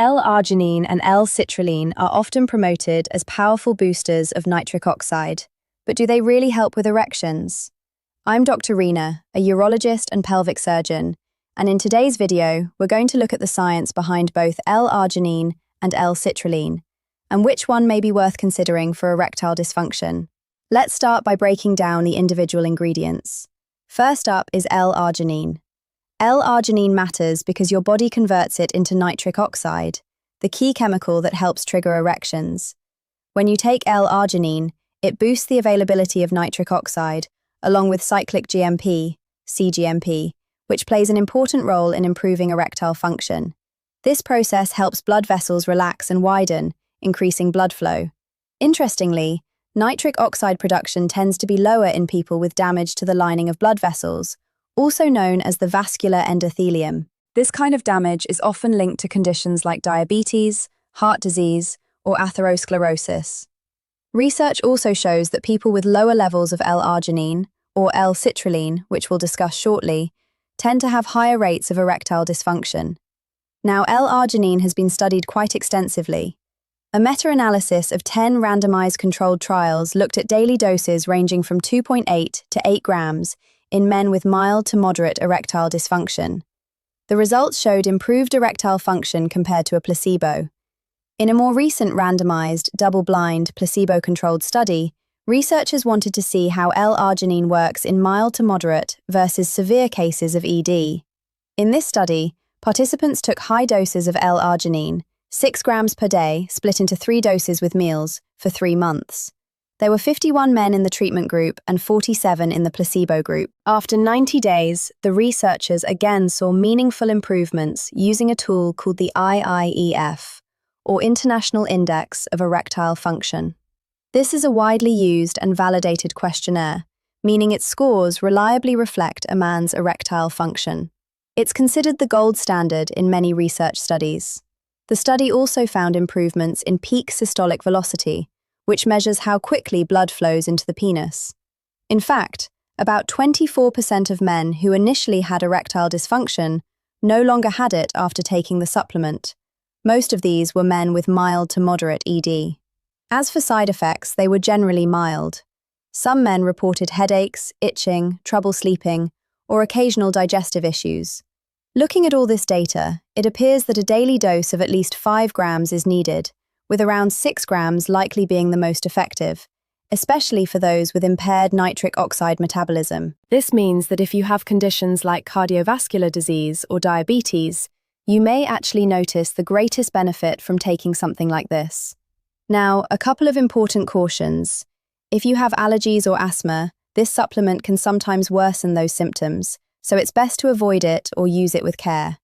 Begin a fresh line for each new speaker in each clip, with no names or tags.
L-Arginine and L-Citrulline are often promoted as powerful boosters of nitric oxide, but do they really help with erections? I'm Dr. Rena, a urologist and pelvic surgeon, and in today's video, we're going to look at the science behind both L-Arginine and L-Citrulline, and which one may be worth considering for erectile dysfunction. Let's start by breaking down the individual ingredients. First up is L-Arginine. L-Arginine matters because your body converts it into nitric oxide, the key chemical that helps trigger erections. When you take L-Arginine, it boosts the availability of nitric oxide, along with cyclic GMP, cGMP, which plays an important role in improving erectile function. This process helps blood vessels relax and widen, increasing blood flow. Interestingly, nitric oxide production tends to be lower in people with damage to the lining of blood vessels, also known as the vascular endothelium. This kind of damage is often linked to conditions like diabetes, heart disease, or atherosclerosis. Research also shows that people with lower levels of L-Arginine, or L-Citrulline, which we'll discuss shortly, tend to have higher rates of erectile dysfunction. Now, L-Arginine has been studied quite extensively. A meta-analysis of 10 randomized controlled trials looked at daily doses ranging from 2.8 to 8 grams in men with mild to moderate erectile dysfunction. The results showed improved erectile function compared to a placebo. In a more recent randomized, double-blind, placebo-controlled study, researchers wanted to see how L-Arginine works in mild to moderate versus severe cases of ED. In this study, participants took high doses of L-Arginine, 6 grams per day, split into 3 doses with meals, for 3 months. There were 51 men in the treatment group and 47 in the placebo group. After 90 days, the researchers again saw meaningful improvements using a tool called the IIEF, or International Index of Erectile Function. This is a widely used and validated questionnaire, meaning its scores reliably reflect a man's erectile function. It's considered the gold standard in many research studies. The study also found improvements in peak systolic velocity, which measures how quickly blood flows into the penis. In fact, about 24% of men who initially had erectile dysfunction no longer had it after taking the supplement. Most of these were men with mild to moderate ED. As for side effects, they were generally mild. Some men reported headaches, itching, trouble sleeping, or occasional digestive issues. Looking at all this data, it appears that a daily dose of at least 5 grams is needed, with around 6 grams likely being the most effective, especially for those with impaired nitric oxide metabolism. This means that if you have conditions like cardiovascular disease or diabetes, you may actually notice the greatest benefit from taking something like this. Now, a couple of important cautions. If you have allergies or asthma, this supplement can sometimes worsen those symptoms, so it's best to avoid it or use it with care.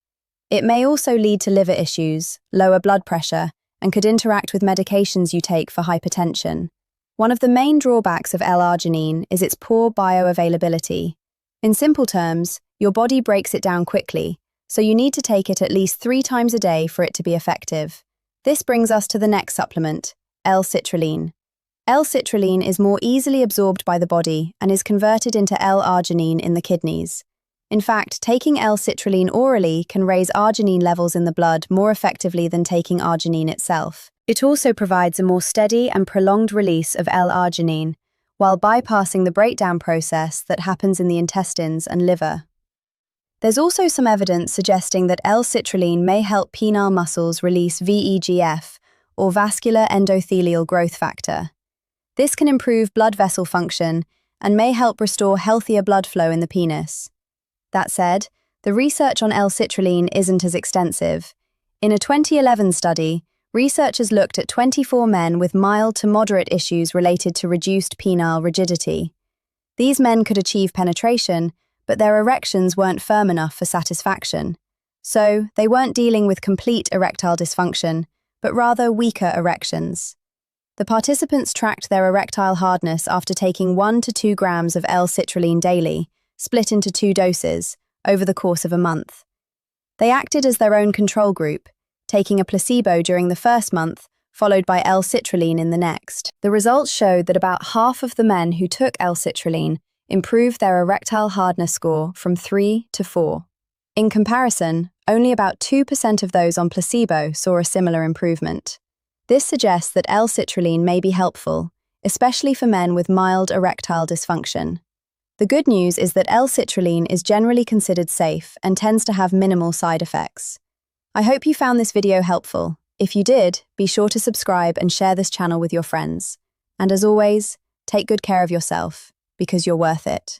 It may also lead to liver issues, lower blood pressure, and could interact with medications you take for hypertension. One of the main drawbacks of L-Arginine is its poor bioavailability. In simple terms, your body breaks it down quickly, so you need to take it at least 3 times a day for it to be effective. This brings us to the next supplement, L-Citrulline. L-Citrulline is more easily absorbed by the body and is converted into L-Arginine in the kidneys. In fact, taking L-Citrulline orally can raise arginine levels in the blood more effectively than taking arginine itself. It also provides a more steady and prolonged release of L-Arginine, while bypassing the breakdown process that happens in the intestines and liver. There's also some evidence suggesting that L-Citrulline may help penile muscles release VEGF, or vascular endothelial growth factor. This can improve blood vessel function and may help restore healthier blood flow in the penis. That said, the research on L-Citrulline isn't as extensive. In a 2011 study, researchers looked at 24 men with mild to moderate issues related to reduced penile rigidity. These men could achieve penetration, but their erections weren't firm enough for satisfaction. So, they weren't dealing with complete erectile dysfunction, but rather weaker erections. The participants tracked their erectile hardness after taking 1 to 2 grams of L-Citrulline daily, split into 2 doses, over the course of a month. They acted as their own control group, taking a placebo during the first month, followed by L-Citrulline in the next. The results showed that about half of the men who took L-Citrulline improved their erectile hardness score from 3 to 4. In comparison, Only about 2% of those on placebo saw a similar improvement. This suggests that L-Citrulline may be helpful, especially for men with mild erectile dysfunction. The good news is that L-Citrulline is generally considered safe and tends to have minimal side effects. I hope you found this video helpful. If you did, be sure to subscribe and share this channel with your friends. And as always, take good care of yourself, because you're worth it.